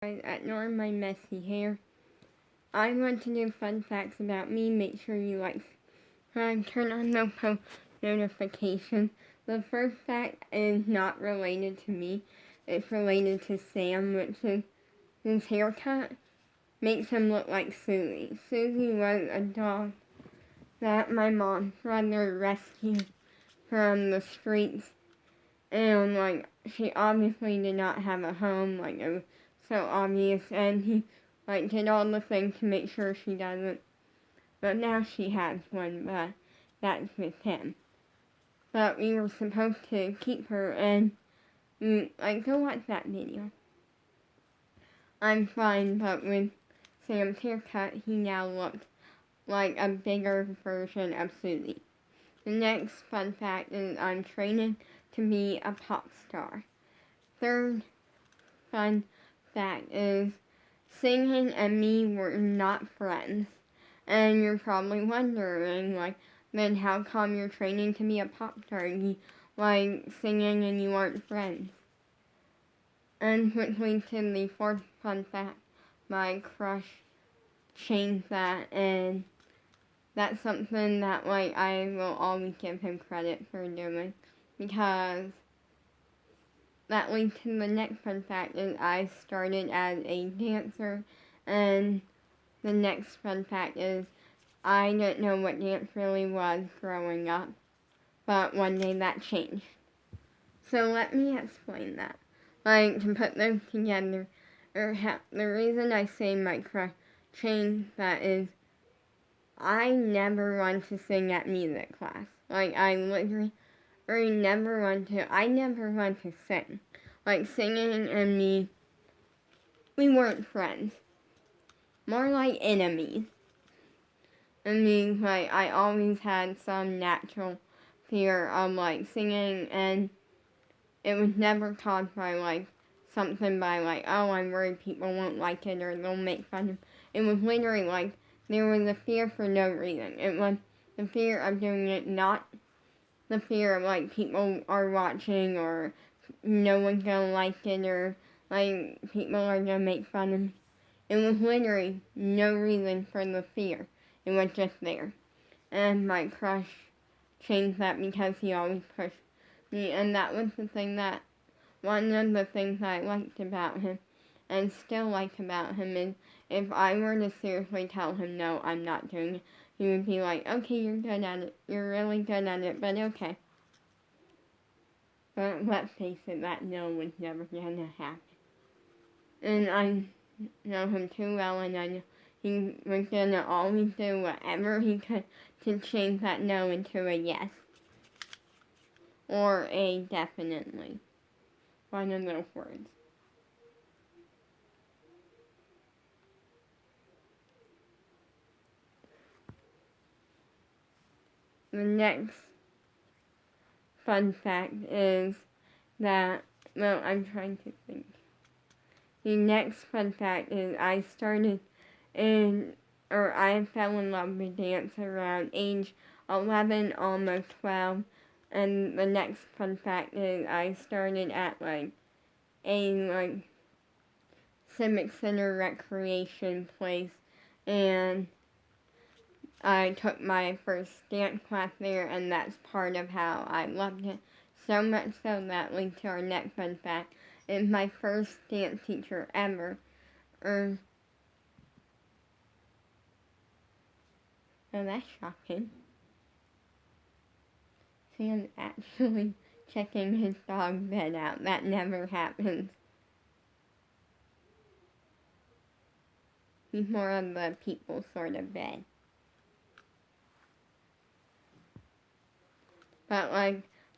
At Norm My Messy Hair. I want to do fun facts about me. Make sure you subscribe, turn on the post notification. The first fact is not related to me. It's related to Sam, which is his haircut makes him look like Susie. Susie was a dog that my mom's brother rescued from the streets, and she obviously did not have a home, it was so obvious, and he did all the things to make sure she doesn't. But now she has one, but that's with him. But we were supposed to keep her, and go watch that video. I'm fine, but with Sam's haircut, he now looks like a bigger version of Susie. The next fun fact is I'm training to be a pop star. Third fun fact is singing and me were not friends. And you're probably wondering, then how come you're training to be a pop star? You singing and you aren't friends. And which leads to the fourth fun fact. My crush changed that, and that's something that I will always give him credit for doing, because that leads to the next fun fact is I started as a dancer, and the next fun fact is I didn't know what dance really was growing up, but one day that changed. So let me explain that. To put those together, the reason I say my crush changed that is I never wanted to sing at music class. I literally never wanted to. I never wanted to sing. Singing and me, we weren't friends. More like enemies. I always had some natural fear of, singing, and it was never caused by, something by, oh, I'm worried people won't like it or they'll make fun of it. It was literally, there was a fear for no reason. It was the fear of doing it, not the fear of, people are watching or no one's gonna like it or, people are gonna make fun of me. It was literally no reason for the fear. It was just there. And my crush changed that because he always pushed me, and that was one of the things I liked about him, and still like about him, is if I were to seriously tell him, no, I'm not doing it, he would be like, okay, you're good at it, you're really good at it, but okay. But let's face it, that no was never gonna happen. And I know him too well, and I know he was gonna always do whatever he could to change that no into a yes. Or a definitely. One of those words. The next fun fact is that, I'm trying to think. The next fun fact is I fell in love with dance around age 11, almost 12. And the next fun fact is I started at a civic center recreation place, and I took my first dance class there, and that's part of how I loved it. So much so that leads to our next fun fact is my first dance teacher ever. Oh, that's shocking. Sam's actually checking his dog bed out. That never happens. He's more of the people sort of bed. But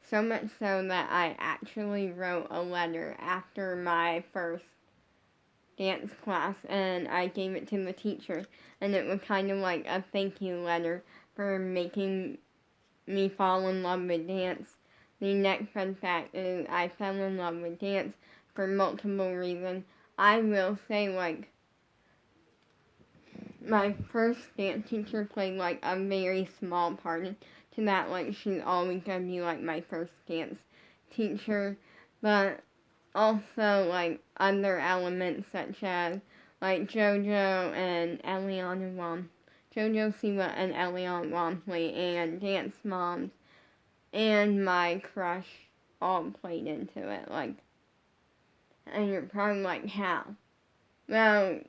so much so that I actually wrote a letter after my first dance class, and I gave it to the teacher, and it was kind of like a thank you letter for making me fall in love with dance. The next fun fact is I fell in love with dance for multiple reasons. I will say, my first dance teacher played, a very small part to that. She's always gonna be, my first dance teacher. But also like other elements such as like JoJo and JoJo Siwa and Eliana Wamsley and Dance Moms and My Crush all played into it. Like, and you're probably like, how? Well,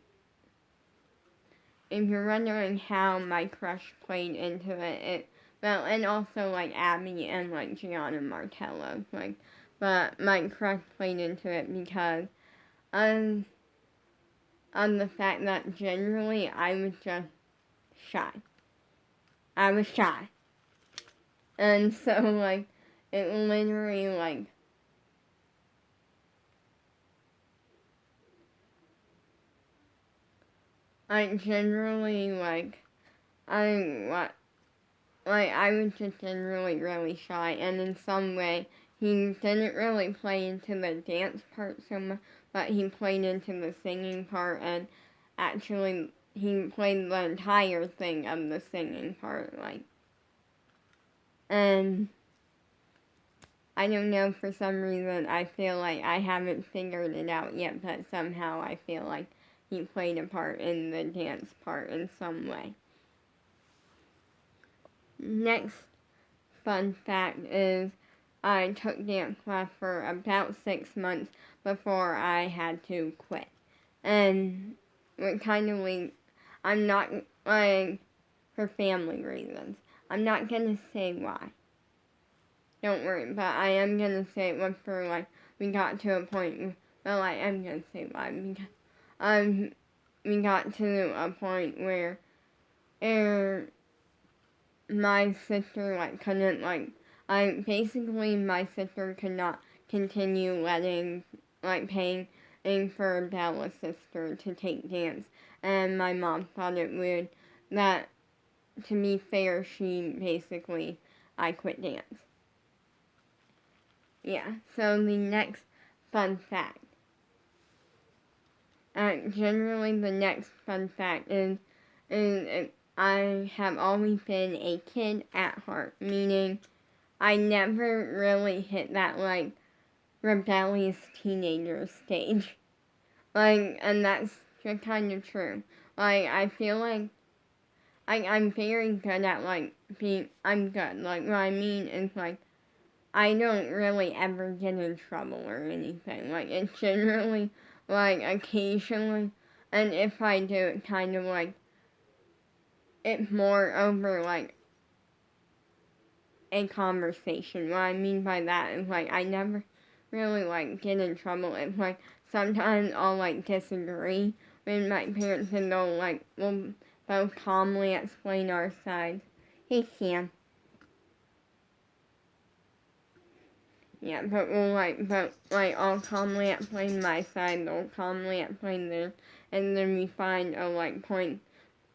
if you're wondering how My Crush played into it, well, and also like Abby and like Gianna Martello, like, but My Crush played into it because of the fact that generally I was just shy. I was shy. And so, like, it literally, like, I generally, like, I was just generally really shy, and in some way, he didn't really play into the dance part so much, but he played into the singing part, and actually, he played the entire thing of the singing part, like, and I don't know, for some reason, I feel like I haven't figured it out yet, but somehow I feel like he played a part in the dance part in some way. Next fun fact is I took dance class for about 6 months before I had to quit. And it kind of I'm not, like, for family reasons. I'm not gonna say why. Don't worry, but I am gonna say it was for, like, we got to a point, well, I am gonna say why, because, we got to a point where, my sister, like, couldn't, like, basically my sister could not continue paying for Bella's sister to take dance, and my mom thought it would, that, to be fair, I quit dance. Yeah, so the next fun fact. Generally, the next fun fact is I have always been a kid at heart, meaning I never really hit that, like, rebellious teenager stage. Like, and that's just kind of true. Like, I feel like I'm very good at, like, I'm good. Like, what I mean is, like, I don't really ever get in trouble or anything. Like, it's generally, like, occasionally, and if I do, it kind of, like, it's more over, like, a conversation. What I mean by that is, like, I never really, like, get in trouble. It's, like, sometimes I'll, like, disagree with my parents, and we'll both calmly explain our sides. Hey, Sam. Yeah, I'll calmly explain my side, they'll calmly explain theirs, and then we find a, like, point,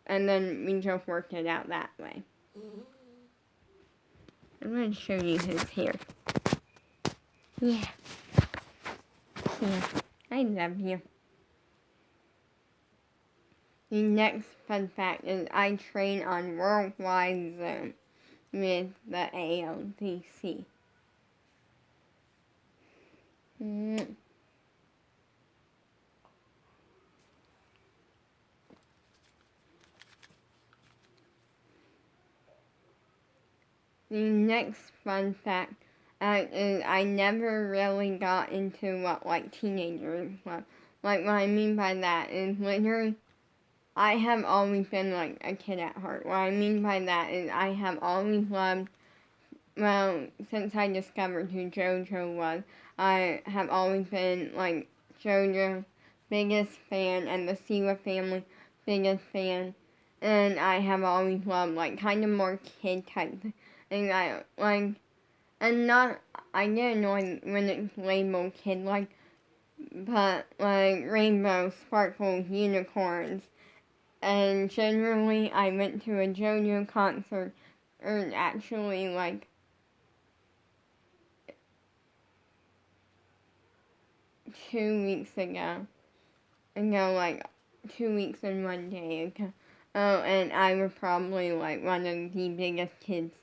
and then we just work it out that way. I'm going to show you his hair. Yeah. Yeah, I love you. The next fun fact is I train on Worldwide Zone with the ALDC. The next fun fact is I never really got into what, like, teenagers love. Like, what I mean by that is literally, I have always been, like, a kid at heart. What I mean by that is I have always loved, well, since I discovered who JoJo was, I have always been, like, JoJo's biggest fan and the Siwa family biggest fan. And I have always loved, like, kind of more kid type. And I get annoyed when it's labeled kid, like, but, like, rainbow, sparkles, unicorns. And generally, I went to a JoJo concert, or actually, like, 2 weeks ago. Like, 2 weeks and 1 day ago. Oh, and I was probably, like, one of the biggest kids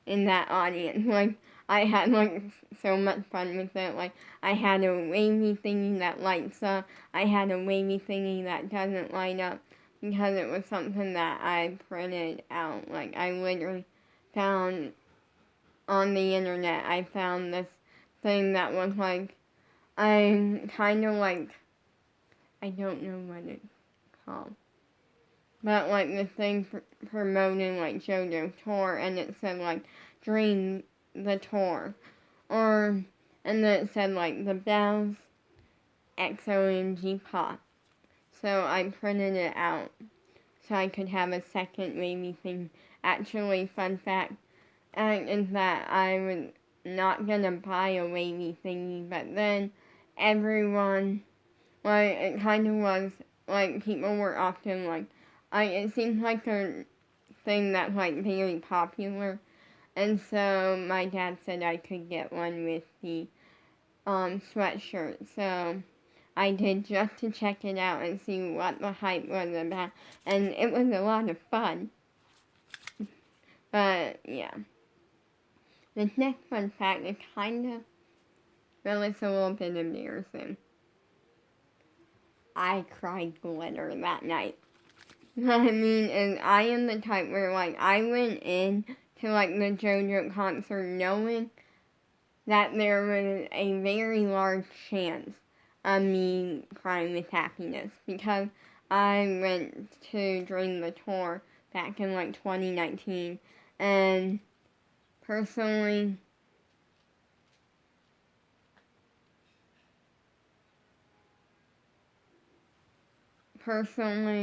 in that audience. Like, I had like so much fun with it. Like I had a wavy thingy that lights up. I had a wavy thingy that doesn't light up because it was something that I printed out. Like I literally found on the internet. I found this thing that was like I kind of like I don't know what it's called. But like the thing promoting like JoJo Tour, and it said like Dream the Tour, or and then it said like the Bells XOMG Pop. So I printed it out so I could have a second wavy thing. Actually, fun fact is that I was not gonna buy a wavy thingy, but then everyone, like it kind of was like people were often like, it seems like a thing that's like very popular, and so my dad said I could get one with the sweatshirt. So I did just to check it out and see what the hype was about, and it was a lot of fun. But yeah, the next fun fact is kind of, well, it's a little bit embarrassing. I cried glitter that night. I mean, and I am the type where, like, I went in to, like, the JoJo concert knowing that there was a very large chance of me crying with happiness because I went to Dream the Tour back in, like, 2019, and personally,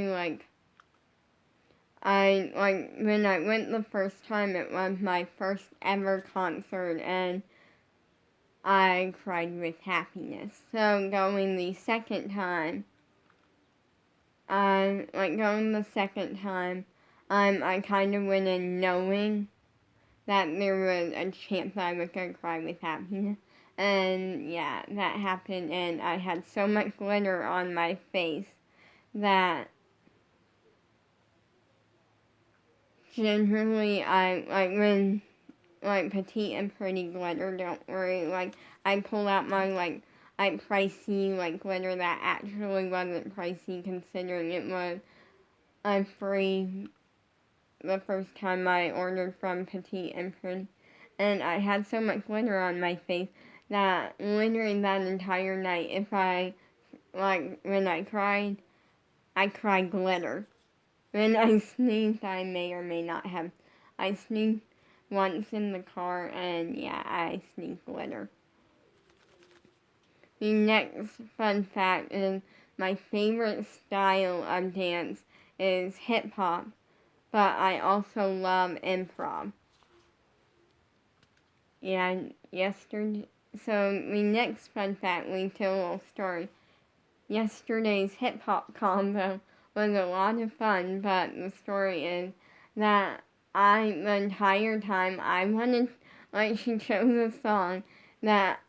like, when I went the first time, it was my first ever concert, and I cried with happiness. So going the second time, I kind of went in knowing that there was a chance I was going to cry with happiness. And yeah, that happened, and I had so much glitter on my face that generally when petite and pretty glitter, don't worry, I pull out my pricey glitter that actually wasn't pricey considering it was free the first time I ordered from Petite and Pretty, and I had so much glitter on my face that literally that entire night, when I cried glitter. When I sneezed, I may or may not have. I sneezed once in the car, and yeah, I sneezed glitter. The next fun fact is my favorite style of dance is hip hop, but I also love improv. Yeah, yesterday. So the next fun fact leads to a little story. Yesterday's hip hop combo was a lot of fun, but the story is that the entire time I wanted, she chose a song that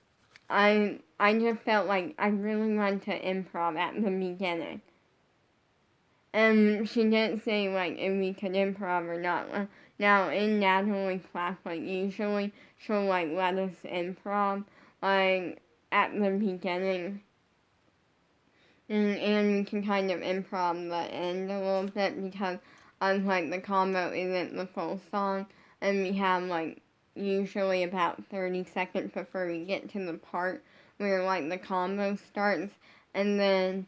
I just felt like I really wanted to improv at the beginning. And she didn't say, if we could improv or not. Now, in Natalie's class, usually she'll, let us improv, at the beginning. And we can kind of improv the end a little bit because, the combo isn't the full song, and we have, usually about 30 seconds before we get to the part where, the combo starts, and then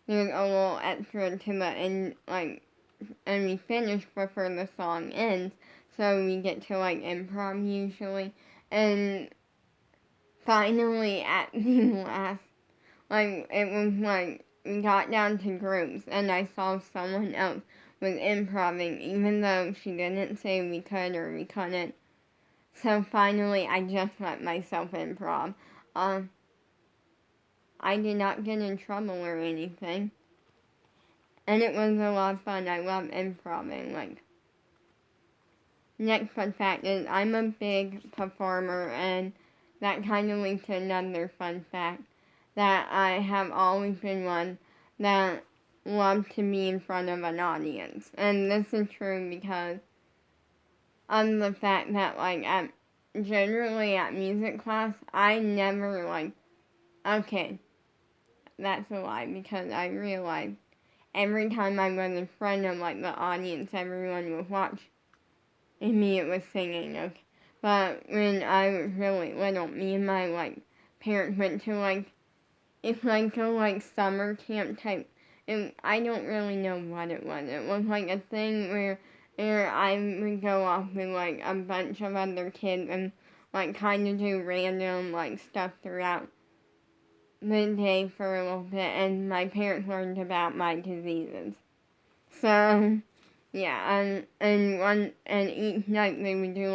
there's a little extra to the end, and we finish before the song ends, so we get to, improv usually, and finally at the last, it was, we got down to groups, and I saw someone else was improving, even though she didn't say we could or we couldn't, so finally I just let myself improv. I did not get in trouble or anything. And it was a lot of fun. I love improving. Next fun fact is I'm a big performer, and that kind of leads to another fun fact, that I have always been one that loved to be in front of an audience. And this is true because of the fact that, generally at music class, I never okay, that's a lie because I realized every time I was in front of the audience, everyone would watch and me it was singing. Okay, but when I was really little, me and my parents went to it's a summer camp type. And I don't really know what it was. It was a thing where I would go off with a bunch of other kids and kind of do random stuff throughout the day for a little bit, and my parents learned about my diseases. So yeah, and each night they would do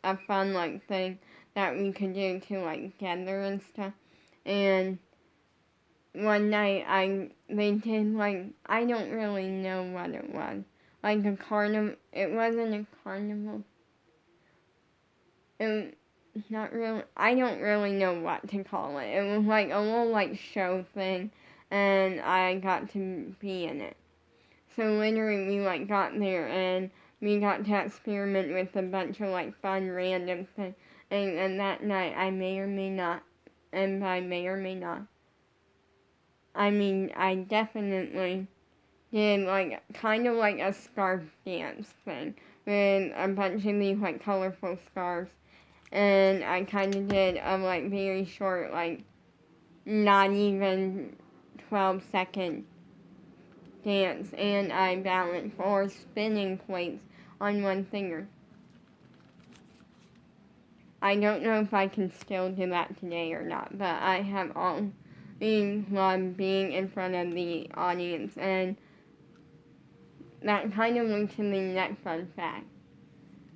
a fun thing that we could do to gather and stuff. And one night they did I don't really know what it was. A carnival. It wasn't a carnival. It not really. I don't really know what to call it. It was a little show thing, and I got to be in it. So literally we got there and we got to experiment with a bunch of fun random things. And that night I may or may not, and by may or may not, I mean I definitely did kind of a scarf dance thing with a bunch of these colorful scarves. And I kind of did a very short not even 12-second dance, and I balanced 4 spinning plates on one finger. I don't know if I can still do that today or not, but I have always loved being in front of the audience, and that kind of leads to the next fun fact.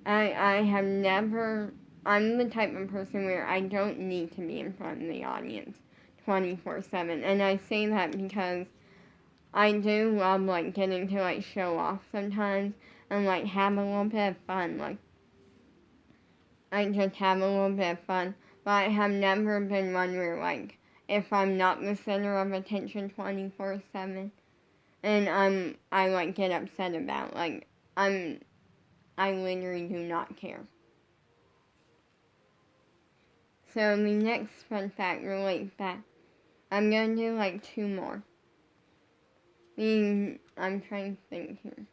I have never, I'm the type of person where I don't need to be in front of the audience 24/7, and I say that because I do love getting to show off sometimes and have a little bit of fun. I just have a little bit of fun, but I have never been one where if I'm not the center of attention 24/7, and I get upset about I literally do not care. So the next fun fact relates back. I'm gonna do 2 more. I'm trying to think here.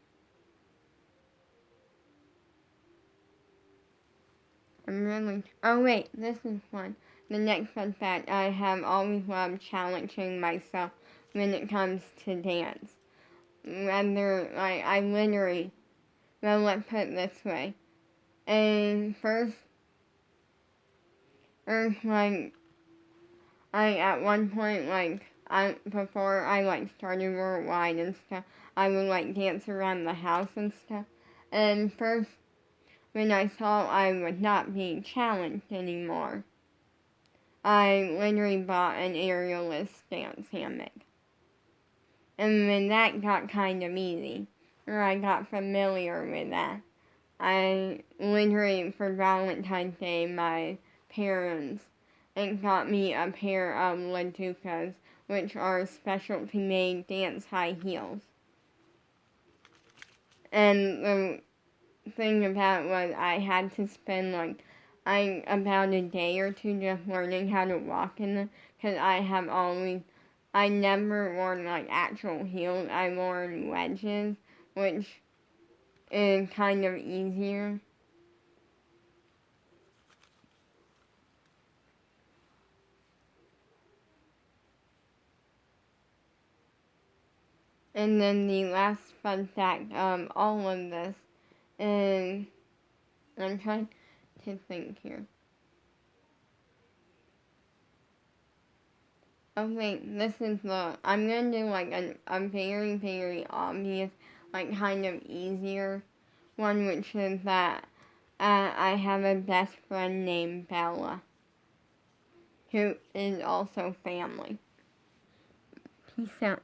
Oh wait, this is one. The next fun fact, I have always loved challenging myself when it comes to dance. Whether, I literally, well, let's put it this way. And first, I, at one point, before I, started Worldwide and stuff, I would, dance around the house and stuff. And first, when I saw I would not be challenged anymore, I literally bought an aerialist dance hammock. And when that got kind of easy, or I got familiar with that, I literally, for Valentine's Day, my parents got me a pair of Laducas, which are specialty made dance high heels. And the thing about it was I had to spend about a day or two just learning how to walk in them, because I never worn actual heels. I wore wedges, which is kind of easier. And then the last fun fact, all of this is, I'm trying to think here. Oh wait, this is I'm gonna do a very, very obvious, kind of easier one, which is that I have a best friend named Bella, who is also family. Peace out.